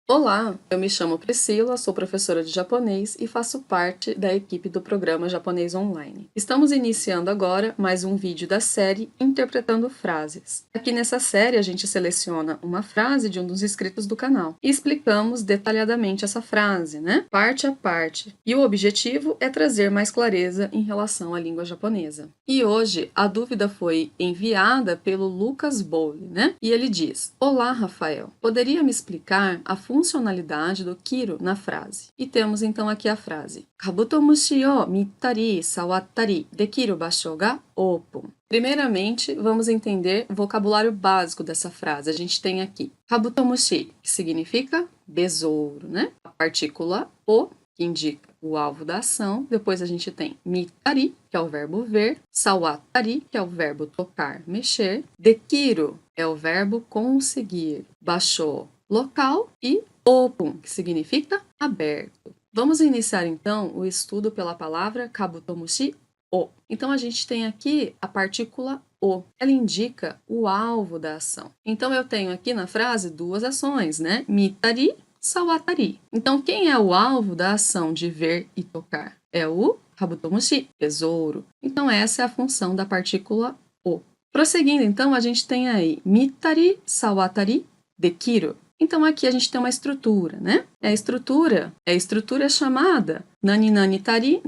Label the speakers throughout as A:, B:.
A: Olá, eu me chamo Priscila, sou professora de japonês e faço parte da equipe do programa Japonês Online. Estamos iniciando agora mais um vídeo da série Interpretando Frases. Aqui nessa série a gente seleciona uma frase de um dos inscritos do canal e explicamos detalhadamente essa frase, parte a parte. E o objetivo é trazer mais clareza em relação à língua japonesa. E hoje a dúvida foi enviada pelo Lucas Bowley, E ele diz: Olá, Rafael, poderia me explicar a funcionalidade do kiro na frase? E temos então aqui a frase: Kabutomushi o mittari sawattari dekiru basho ga open. Primeiramente, vamos entender o vocabulário básico dessa frase. A gente tem aqui Kabutomushi, que significa besouro, A partícula o, que indica o alvo da ação. Depois a gente tem mittari, que é o verbo ver, sawattari, que é o verbo tocar, mexer, dekiru é o verbo conseguir, basho, local, e open, que significa aberto. Vamos iniciar então o estudo pela palavra kabutomushi o. Então a gente tem aqui a partícula o. Ela indica o alvo da ação. Então eu tenho aqui na frase duas ações, Mittari, sawattari. Então quem é o alvo da ação de ver e tocar? É o kabutomushi, besouro. Então essa é a função da partícula o. Prosseguindo então, a gente tem aí mittari, sawattari, dekiru. Então aqui a gente tem uma estrutura, A estrutura chamada nani nani tari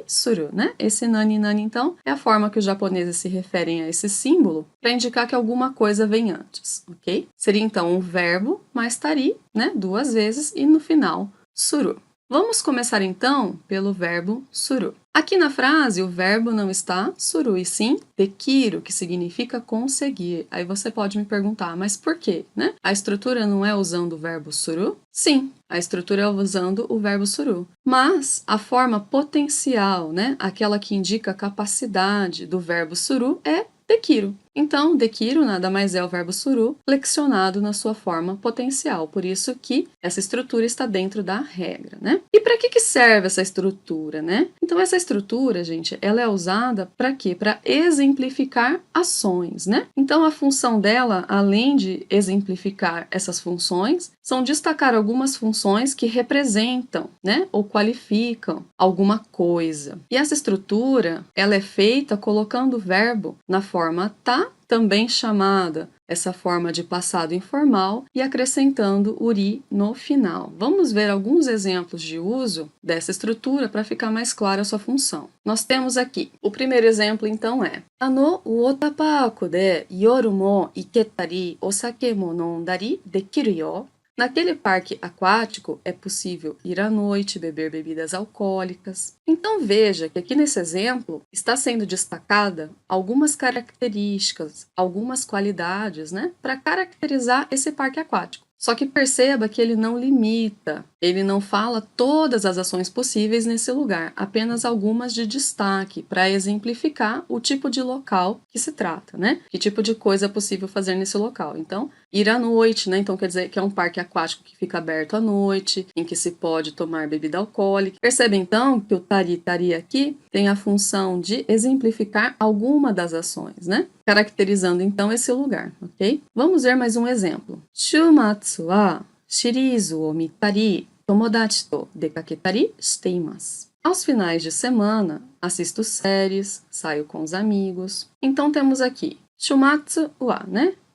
A: suru, Esse nani nani, então, é a forma que os japoneses se referem a esse símbolo para indicar que alguma coisa vem antes, ok? Seria então um verbo mais tari, duas vezes, e no final, suru. Vamos começar então pelo verbo suru. Aqui na frase, o verbo não está suru, e sim dekiru, que significa conseguir. Aí você pode me perguntar, mas por quê, A estrutura não é usando o verbo suru? Sim, a estrutura é usando o verbo suru. Mas a forma potencial, Aquela que indica a capacidade do verbo suru é dekiru. Então, dekiru nada mais é o verbo suru flexionado na sua forma potencial. Por isso que essa estrutura está dentro da regra, E para que serve essa estrutura, Então, essa estrutura, gente, ela é usada para quê? Para exemplificar ações, Então, a função dela, além de exemplificar essas funções, são destacar algumas funções que representam, ou qualificam alguma coisa. E essa estrutura, ela é feita colocando o verbo na forma tá, também chamada essa forma de passado informal, e acrescentando uri no final. Vamos ver alguns exemplos de uso dessa estrutura para ficar mais clara a sua função. Nós temos aqui, o primeiro exemplo então é Ano uotapaku de yoru mo iketari osake mo nondari dekiru yo. Naquele parque aquático é possível ir à noite beber bebidas alcoólicas. Então veja que aqui nesse exemplo está sendo destacada algumas características, algumas qualidades, para caracterizar esse parque aquático. Só que perceba que ele não limita, ele não fala todas as ações possíveis nesse lugar, apenas algumas de destaque para exemplificar o tipo de local que se trata, Que tipo de coisa é possível fazer nesse local. Então, ir à noite, Então quer dizer que é um parque aquático que fica aberto à noite, em que se pode tomar bebida alcoólica. Percebe então que o tari aqui tem a função de exemplificar alguma das ações, Caracterizando então esse lugar, ok? Vamos ver mais um exemplo. Shumatsu wa shirizu o mittari tomodachi to dekaketari shite imasu. Aos finais de semana, assisto séries, saio com os amigos. Então temos aqui shumatsu wa,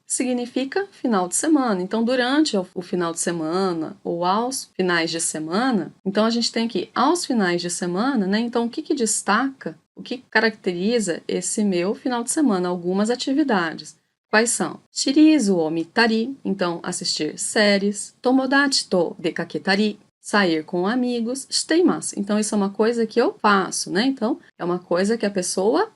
A: Significa final de semana. Então, durante o final de semana ou aos finais de semana, então a gente tem aqui aos finais de semana, Então, o que destaca, o que caracteriza esse meu final de semana? Algumas atividades. Quais são? Shirizu o mittari, então assistir séries. Tomodachi to dekaketari, sair com amigos. Shiteimasu, então isso é uma coisa que eu faço, Então, é uma coisa que a pessoa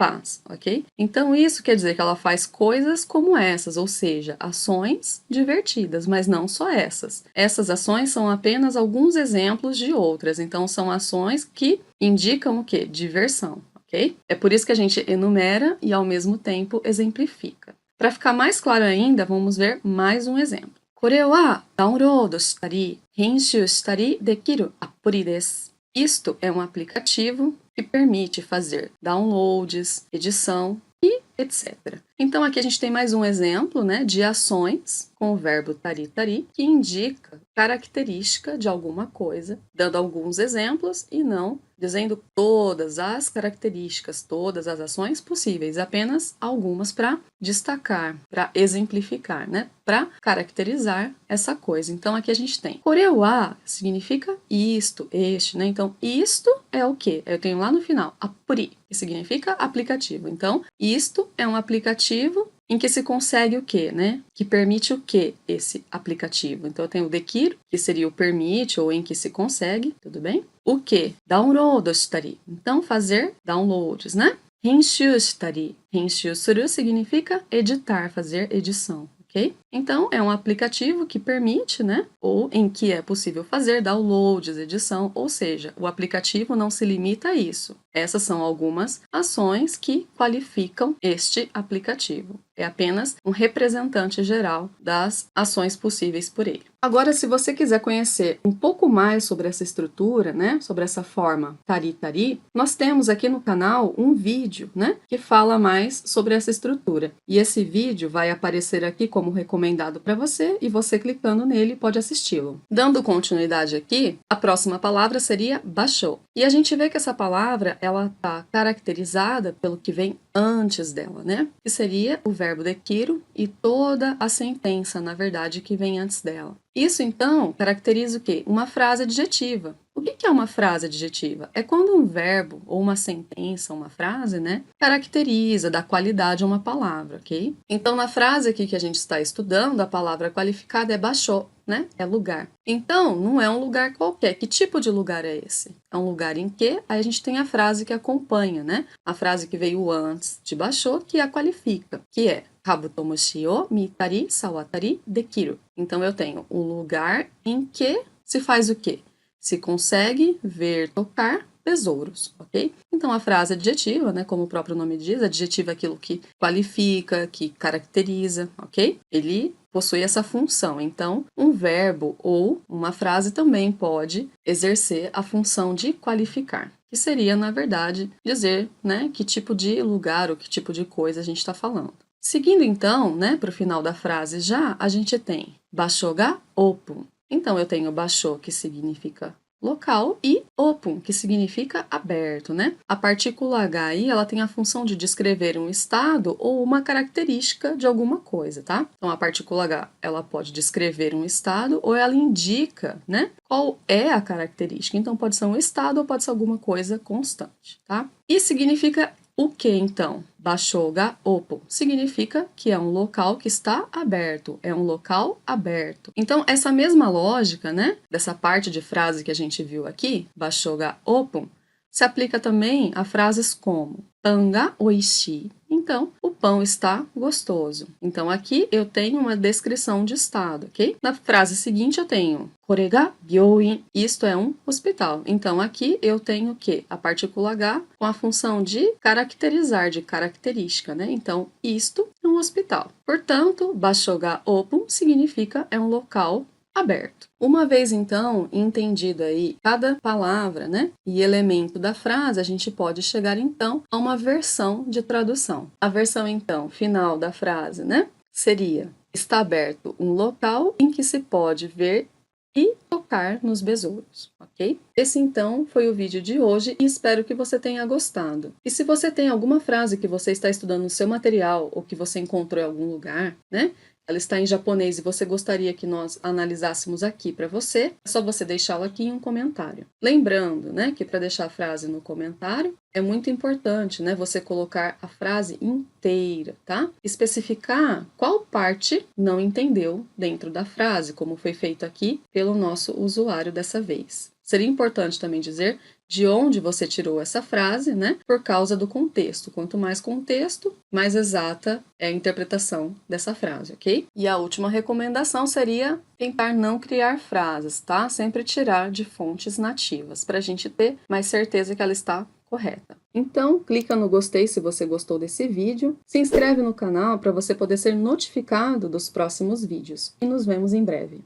A: faz, ok? Então isso quer dizer que ela faz coisas como essas, ou seja, ações divertidas, mas não só essas. Essas ações são apenas alguns exemplos de outras, então são ações que indicam o quê? Diversão, ok? É por isso que a gente enumera e ao mesmo tempo exemplifica. Para ficar mais claro ainda, vamos ver mais um exemplo. Kore wa download shitari, renshū shitari dekiru apuri desu. Isto é um aplicativo que permite fazer downloads, edição e etc. Então, aqui a gente tem mais um exemplo, né, de ações com o verbo tari, tari, que indica característica de alguma coisa, dando alguns exemplos e não dizendo todas as características, todas as ações possíveis, apenas algumas para destacar, para exemplificar, né, para caracterizar essa coisa. Então, aqui a gente tem korewa significa isto, este, né? Então, isto é o quê? Eu tenho lá no final, apuri, que significa aplicativo. Então, isto é um aplicativo em que se consegue o quê, né? Que permite o quê, esse aplicativo? Então, eu tenho o dekiru, que seria o permite ou em que se consegue, tudo bem? O quê? Download shitari. Então, fazer downloads, né? Henshu shitari. Henshu suru significa editar, fazer edição. Okay? Então, é um aplicativo que permite, né, ou em que é possível fazer downloads, edição, ou seja, o aplicativo não se limita a isso. Essas são algumas ações que qualificam este aplicativo. É apenas um representante geral das ações possíveis por ele. Agora, se você quiser conhecer um pouco mais sobre essa estrutura, né, sobre essa forma tari-tari, nós temos aqui no canal um vídeo, né, que fala mais sobre essa estrutura. E esse vídeo vai aparecer aqui como recomendado para você e você clicando nele pode assisti-lo. Dando continuidade aqui, a próxima palavra seria bashou. E a gente vê que essa palavra ela está caracterizada pelo que vem antes dela, né? Que seria o verbo dekiru e toda a sentença, na verdade, que vem antes dela. Isso, então, caracteriza o quê? Uma frase adjetiva. O que é uma frase adjetiva? É quando um verbo ou uma sentença, uma frase, né, caracteriza, dá qualidade a uma palavra, ok? Então, na frase aqui que a gente está estudando, a palavra qualificada é bashou, né? É lugar. Então, não é um lugar qualquer. Que tipo de lugar é esse? É um lugar em que aí a gente tem a frase que acompanha, né? A frase que veio antes de bashou, que a qualifica, que é kabutomushi o mitari sawatari dekiru. Então, eu tenho um lugar em que se faz o quê? Se consegue ver, tocar besouros, ok? Então, a frase adjetiva, né, como o próprio nome diz, adjetivo é aquilo que qualifica, que caracteriza, ok? Ele possui essa função. Então, um verbo ou uma frase também pode exercer a função de qualificar, que seria, na verdade, dizer, né, que tipo de lugar ou que tipo de coisa a gente está falando. Seguindo, então, né, para o final da frase já, a gente tem bashou ga open. Então, eu tenho bashou, que significa local, e open, que significa aberto, né? A partícula H aí, ela tem a função de descrever um estado ou uma característica de alguma coisa, tá? Então, a partícula H, ela pode descrever um estado ou ela indica, né, qual é a característica. Então, pode ser um estado ou pode ser alguma coisa constante, tá? E significa o que, então? Bashou ga open significa que é um local que está aberto, é um local aberto. Então, essa mesma lógica, né, dessa parte de frase que a gente viu aqui, bashou ga open, se aplica também a frases como pan ga oishii. Então, o pão está gostoso. Então, aqui eu tenho uma descrição de estado, ok? Na frase seguinte eu tenho kore ga byouin, isto é um hospital. Então, aqui eu tenho o quê? A partícula H com a função de caracterizar, de característica, né? Então, isto é um hospital. Portanto, bashou ga open significa é um local aberto. Uma vez, então, entendido aí cada palavra, né, e elemento da frase, a gente pode chegar, então, a uma versão de tradução. A versão, então, final da frase, né, seria: está aberto um local em que se pode ver e tocar nos besouros, ok? Esse, então, foi o vídeo de hoje e espero que você tenha gostado. E se você tem alguma frase que você está estudando no seu material ou que você encontrou em algum lugar, né, ela está em japonês e você gostaria que nós analisássemos aqui para você, é só você deixá-la aqui em um comentário. Lembrando, né, que para deixar a frase no comentário, é muito importante, né, você colocar a frase inteira, tá? Especificar qual parte não entendeu dentro da frase, como foi feito aqui pelo nosso usuário dessa vez. Seria importante também dizer de onde você tirou essa frase, né? Por causa do contexto. Quanto mais contexto, mais exata é a interpretação dessa frase, ok? E a última recomendação seria tentar não criar frases, tá? Sempre tirar de fontes nativas, para a gente ter mais certeza que ela está correta. Então, clica no gostei se você gostou desse vídeo, se inscreve no canal para você poder ser notificado dos próximos vídeos e nos vemos em breve.